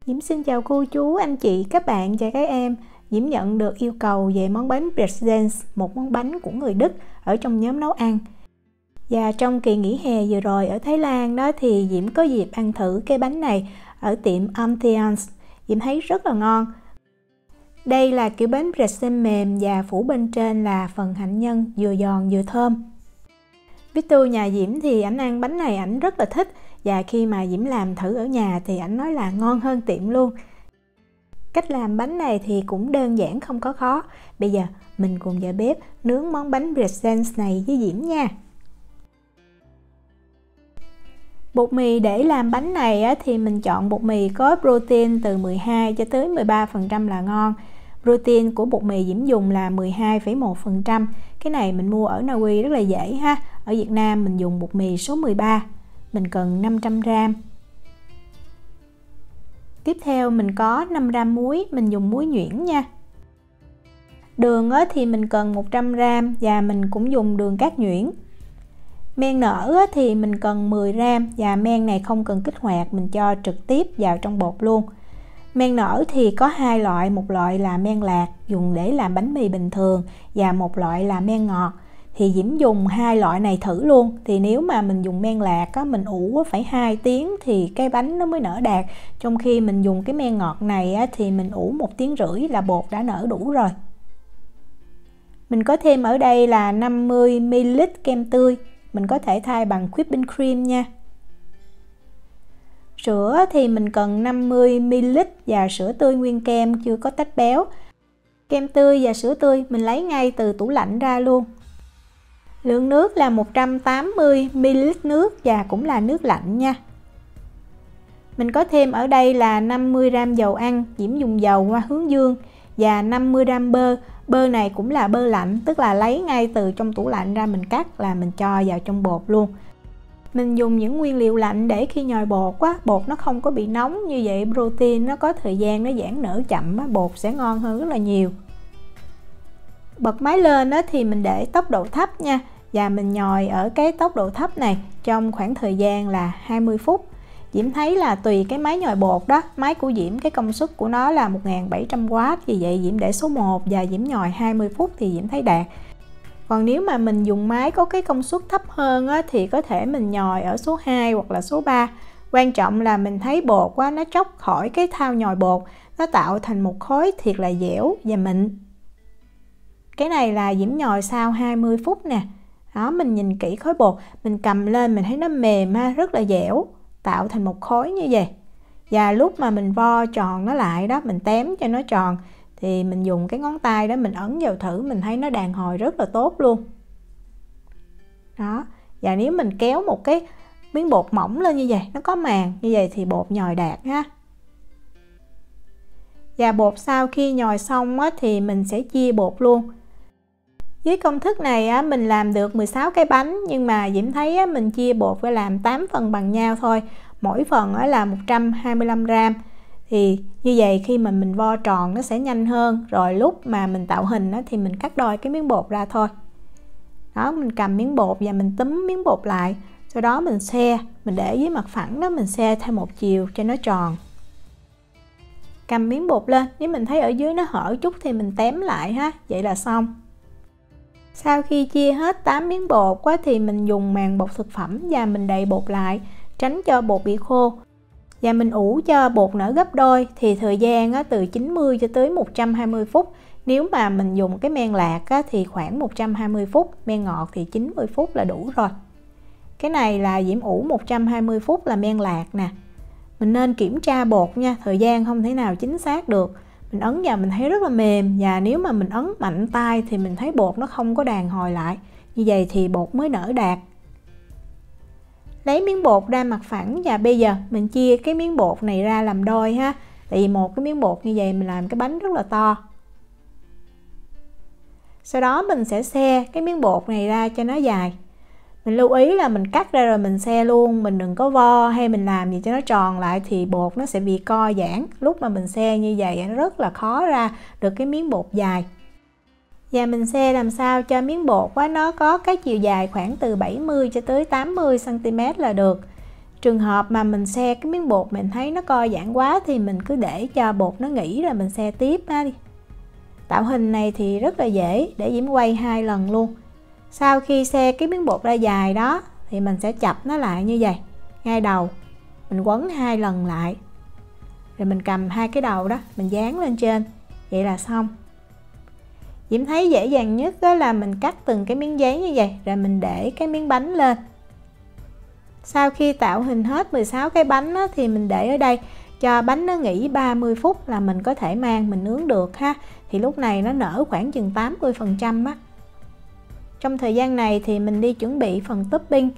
Diễm xin chào cô chú, anh chị, các bạn và các em. Diễm nhận được yêu cầu về món bánh Bretzels, một món bánh của người Đức ở trong nhóm nấu ăn. Và trong kỳ nghỉ hè vừa rồi ở Thái Lan đó thì Diễm có dịp ăn thử cái bánh này ở tiệm Ambiance. Diễm thấy rất là ngon. Đây là kiểu bánh pretzel mềm và phủ bên trên là phần hạnh nhân vừa giòn vừa thơm. Victor nhà Diễm thì ảnh ăn bánh này ảnh rất là thích, và khi mà Diễm làm thử ở nhà thì ảnh nói là ngon hơn tiệm luôn. Cách làm bánh này thì cũng đơn giản, không có khó. Bây giờ mình cùng vào bếp nướng món bánh Bretzels này với Diễm nha. Bột mì để làm bánh này thì mình chọn bột mì có protein từ 12 cho tới 13% là ngon. Protein của bột mì Diễm dùng là 12,1%. Cái này mình mua ở Na Uy rất là dễ ha. Ở Việt Nam mình dùng bột mì số 13. Mình cần 500g. Tiếp theo mình có 5g muối, mình dùng muối nhuyễn nha. Đường thì mình cần 100g và mình cũng dùng đường cát nhuyễn. Men nở thì mình cần 10g và men này không cần kích hoạt, mình cho trực tiếp vào trong bột luôn. Men nở thì có hai loại, một loại là men lạc dùng để làm bánh mì bình thường và một loại là men ngọt. Thì Diễm dùng hai loại này thử luôn. Thì nếu mà mình dùng men lạc mình ủ phải 2 tiếng thì cái bánh nó mới nở đạt. Trong khi mình dùng cái men ngọt này thì mình ủ 1 tiếng rưỡi là bột đã nở đủ rồi. Mình có thêm ở đây là 50ml kem tươi. Mình có thể thay bằng whipping cream nha. Sữa thì mình cần 50ml và sữa tươi nguyên kem chưa có tách béo. Kem tươi và sữa tươi mình lấy ngay từ tủ lạnh ra luôn. Lượng nước là 180ml nước và cũng là nước lạnh nha. Mình có thêm ở đây là 50g dầu ăn, Diễm dùng dầu hoa hướng dương, và 50g bơ. Bơ này cũng là bơ lạnh, tức là lấy ngay từ trong tủ lạnh ra mình cắt là mình cho vào trong bột luôn. Mình dùng những nguyên liệu lạnh để khi nhồi bột bột nó không có bị nóng, như vậy protein nó có thời gian nó giãn nở chậm bột sẽ ngon hơn rất là nhiều. Bật máy lên thì mình để tốc độ thấp nha, và mình nhồi ở cái tốc độ thấp này trong khoảng thời gian là 20 phút. Diễm thấy là tùy cái máy nhồi bột đó, máy của Diễm cái công suất của nó là 1700W, vì vậy Diễm để số 1 và Diễm nhồi 20 phút thì Diễm thấy đạt. Còn nếu mà mình dùng máy có cái công suất thấp hơn thì có thể mình nhồi ở số 2 hoặc là số 3. Quan trọng là mình thấy bột nó tróc khỏi cái thau nhồi bột, nó tạo thành một khối thiệt là dẻo và mịn. Cái này là Diễm nhồi sau 20 phút nè. Đó, mình nhìn kỹ khối bột, mình cầm lên mình thấy nó mềm rất là dẻo, tạo thành một khối như vậy. Và lúc mà mình vo tròn nó lại đó, mình tém cho nó tròn thì mình dùng cái ngón tay đó mình ấn vào thử, mình thấy nó đàn hồi rất là tốt luôn. Đó, và nếu mình kéo một cái miếng bột mỏng lên như vậy, nó có màng như vậy thì bột nhồi đạt ha. Và bột sau khi nhồi xong thì mình sẽ chia bột luôn. Với công thức này mình làm được 16 cái bánh, nhưng mà Diễm thấy mình chia bột phải làm 8 phần bằng nhau thôi. Mỗi phần là 125g. Thì như vậy khi mà mình vo tròn nó sẽ nhanh hơn. Rồi lúc mà mình tạo hình thì mình cắt đôi cái miếng bột ra thôi. Đó, mình cầm miếng bột và mình túm miếng bột lại. Sau đó mình xe, mình để dưới mặt phẳng đó, mình xe theo một chiều cho nó tròn. Cầm miếng bột lên, nếu mình thấy ở dưới nó hở chút thì mình tém lại ha. Vậy là xong. Sau khi chia hết 8 miếng bột thì mình dùng màng bột thực phẩm và mình đậy bột lại, tránh cho bột bị khô. Và mình ủ cho bột nở gấp đôi thì thời gian từ 90 cho tới 120 phút. Nếu mà mình dùng cái men lạc thì khoảng 120 phút, men ngọt thì 90 phút là đủ rồi. Cái này là Diễm ủ 120 phút là men lạc nè. Mình nên kiểm tra bột nha, thời gian không thể nào chính xác được. Mình ấn vào mình thấy rất là mềm, và nếu mà mình ấn mạnh tay thì mình thấy bột nó không có đàn hồi lại. Như vậy thì bột mới nở đạt. Lấy miếng bột ra mặt phẳng và bây giờ mình chia cái miếng bột này ra làm đôi ha. Tại vì một cái miếng bột như vậy mình làm cái bánh rất là to. Sau đó mình sẽ xe cái miếng bột này ra cho nó dài. Mình lưu ý là mình cắt ra rồi mình xe luôn, mình đừng có vo hay mình làm gì cho nó tròn lại thì bột nó sẽ bị co giãn. Lúc mà mình xe như vậy nó rất là khó ra được cái miếng bột dài. Và mình xe làm sao cho miếng bột nó có cái chiều dài khoảng từ 70 cho tới 80 cm là được. Trường hợp mà mình xe cái miếng bột mình thấy nó co giãn quá thì mình cứ để cho bột nó nghỉ rồi mình xe tiếp ha đi. Tạo hình này thì rất là dễ, để Diễm quay 2 lần luôn. Sau khi xe cái miếng bột ra dài đó thì mình sẽ chập nó lại như vậy, ngay đầu mình quấn 2 lần lại, rồi mình cầm hai cái đầu đó mình dán lên trên, vậy là xong. Diễm thấy dễ dàng nhất đó là mình cắt từng cái miếng giấy như vậy, rồi mình để cái miếng bánh lên. Sau khi tạo hình hết 16 cái bánh đó, thì mình để ở đây cho bánh nó nghỉ 30 phút là mình có thể mang mình nướng được ha. Thì lúc này nó nở khoảng chừng 80% á. Trong thời gian này thì mình đi chuẩn bị phần topping.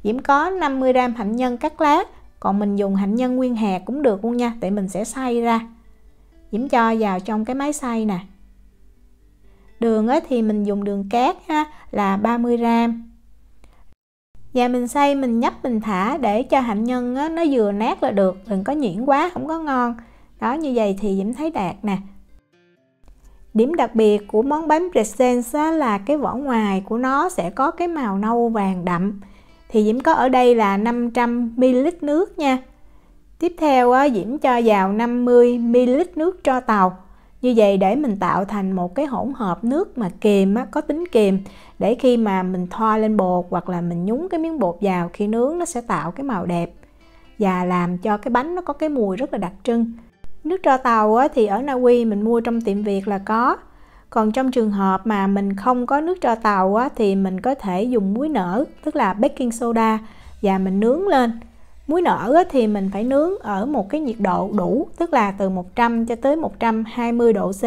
Diễm có 50g hạnh nhân cắt lát, còn mình dùng hạnh nhân nguyên hạt cũng được luôn nha, tại mình sẽ xay ra. Diễm cho vào trong cái máy xay nè. Đường thì mình dùng đường cát ha, là 30g. Và mình xay, mình nhấp, mình thả để cho hạnh nhân nó vừa nát là được, đừng có nhuyễn quá, không có ngon. Đó, như vậy thì Diễm thấy đạt nè. Điểm đặc biệt của món bánh pretzel là cái vỏ ngoài của nó sẽ có cái màu nâu vàng đậm. Thì Diễm có ở đây là 500ml nước nha. Tiếp theo Diễm cho vào 50ml nước tro tàu. Như vậy để mình tạo thành một cái hỗn hợp nước mà kiềm có tính kiềm, để khi mà mình thoa lên bột hoặc là mình nhúng cái miếng bột vào khi nướng nó sẽ tạo cái màu đẹp và làm cho cái bánh nó có cái mùi rất là đặc trưng. Nước tro tàu thì ở Na Uy mình mua trong tiệm Việt là có. Còn trong trường hợp mà mình không có nước tro tàu thì mình có thể dùng muối nở, tức là baking soda, và mình nướng lên. Muối nở thì mình phải nướng ở một cái nhiệt độ đủ, tức là từ 100 cho tới 120 độ C.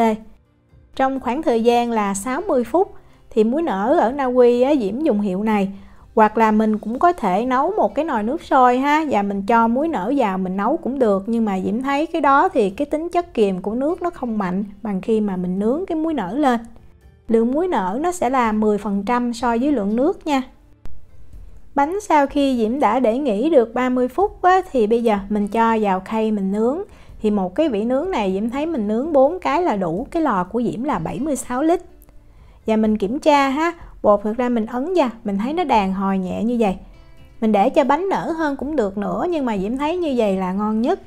Trong khoảng thời gian là 60 phút thì muối nở ở Na Uy Diễm dùng hiệu này. Hoặc là mình cũng có thể nấu một cái nồi nước sôi ha, và mình cho muối nở vào mình nấu cũng được. Nhưng mà Diễm thấy cái đó thì cái tính chất kiềm của nước nó không mạnh bằng khi mà mình nướng cái muối nở lên. Lượng muối nở nó sẽ là 10% so với lượng nước nha. Bánh sau khi Diễm đã để nghỉ được 30 phút thì bây giờ mình cho vào khay mình nướng. Thì một cái vỉ nướng này Diễm thấy mình nướng 4 cái là đủ. Cái lò của Diễm là 76 lít. Và mình kiểm tra ha, bột thực ra mình ấn vào, mình thấy nó đàn hồi nhẹ như vậy. Mình để cho bánh nở hơn cũng được nữa, nhưng mà Diễm thấy như vậy là ngon nhất.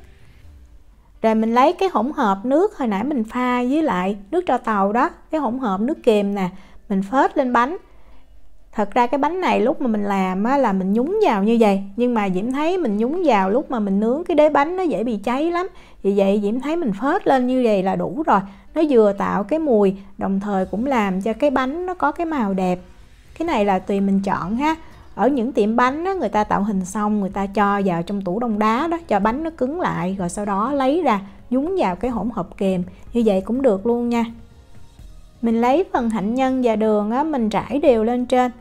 Rồi mình lấy cái hỗn hợp nước hồi nãy mình pha với lại nước tro tàu đó, cái hỗn hợp nước kiềm nè, mình phết lên bánh. Thật ra cái bánh này lúc mà mình làm là mình nhúng vào như vậy, nhưng mà Diễm thấy mình nhúng vào lúc mà mình nướng cái đế bánh nó dễ bị cháy lắm. Vì vậy Diễm thấy mình phết lên như vậy là đủ rồi. Nó vừa tạo cái mùi, đồng thời cũng làm cho cái bánh nó có cái màu đẹp. Cái này là tùy mình chọn ha. Ở những tiệm bánh người ta tạo hình xong, người ta cho vào trong tủ đông đá đó, cho bánh nó cứng lại, rồi sau đó lấy ra nhúng vào cái hỗn hợp kiềm. Như vậy cũng được luôn nha. Mình lấy phần hạnh nhân và đường mình rải đều lên trên.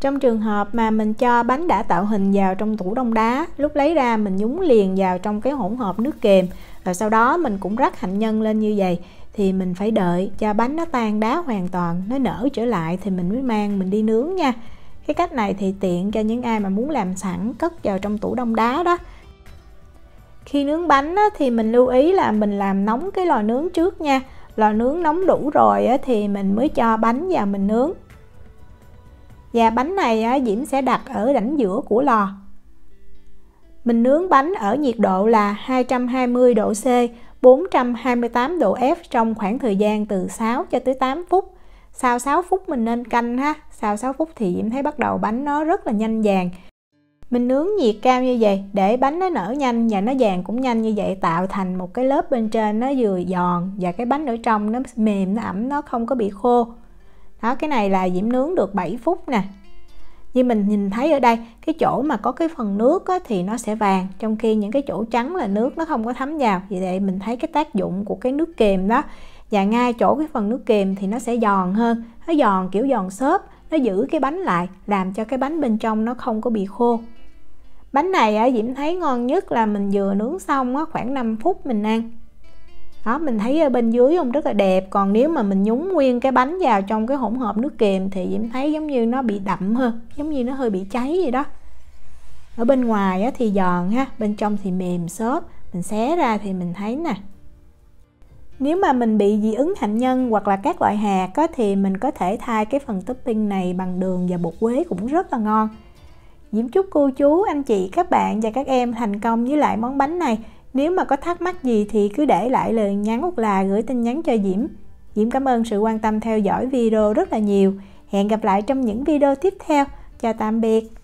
Trong trường hợp mà mình cho bánh đã tạo hình vào trong tủ đông đá, lúc lấy ra mình nhúng liền vào trong cái hỗn hợp nước kiềm, rồi sau đó mình cũng rắc hạnh nhân lên như vậy. Thì mình phải đợi cho bánh nó tan đá hoàn toàn, nó nở trở lại thì mình mới mang mình đi nướng nha. Cái cách này thì tiện cho những ai mà muốn làm sẵn cất vào trong tủ đông đá đó. Khi nướng bánh thì mình lưu ý là mình làm nóng cái lò nướng trước nha. Lò nướng nóng đủ rồi thì mình mới cho bánh vào mình nướng. Và bánh này Diễm sẽ đặt ở rãnh giữa của lò. Mình nướng bánh ở nhiệt độ là 220 độ C, 428 độ F trong khoảng thời gian từ 6 cho tới 8 phút. Sau 6 phút mình nên canh ha. Sau 6 phút thì Diễm thấy bắt đầu bánh nó rất là nhanh vàng. Mình nướng nhiệt cao như vậy để bánh nó nở nhanh và nó vàng cũng nhanh như vậy, tạo thành một cái lớp bên trên nó vừa giòn và cái bánh ở trong nó mềm, nó ẩm, nó không có bị khô. Đó, cái này là Diễm nướng được 7 phút nè. Như mình nhìn thấy ở đây, cái chỗ mà có cái phần nước thì nó sẽ vàng, trong khi những cái chỗ trắng là nước nó không có thấm vào. Vì vậy mình thấy cái tác dụng của cái nước kiềm đó. Và ngay chỗ cái phần nước kiềm thì nó sẽ giòn hơn, nó giòn kiểu giòn xốp, nó giữ cái bánh lại, làm cho cái bánh bên trong nó không có bị khô. Bánh này Diễm thấy ngon nhất là mình vừa nướng xong khoảng 5 phút mình ăn. Đó, mình thấy ở bên dưới rất là đẹp. Còn nếu mà mình nhúng nguyên cái bánh vào trong cái hỗn hợp nước kiềm thì Diễm thấy giống như nó bị đậm hơn, giống như nó hơi bị cháy vậy đó. Ở bên ngoài thì giòn ha, bên trong thì mềm xốp. Mình xé ra thì mình thấy nè. Nếu mà mình bị dị ứng hạnh nhân hoặc là các loại hạt thì mình có thể thay cái phần topping này bằng đường và bột quế cũng rất là ngon. Diễm chúc cô chú, anh chị, các bạn và các em thành công với lại món bánh này. Nếu mà có thắc mắc gì thì cứ để lại lời nhắn hoặc là gửi tin nhắn cho Diễm. Diễm cảm ơn sự quan tâm theo dõi video rất là nhiều. Hẹn gặp lại trong những video tiếp theo. Chào tạm biệt.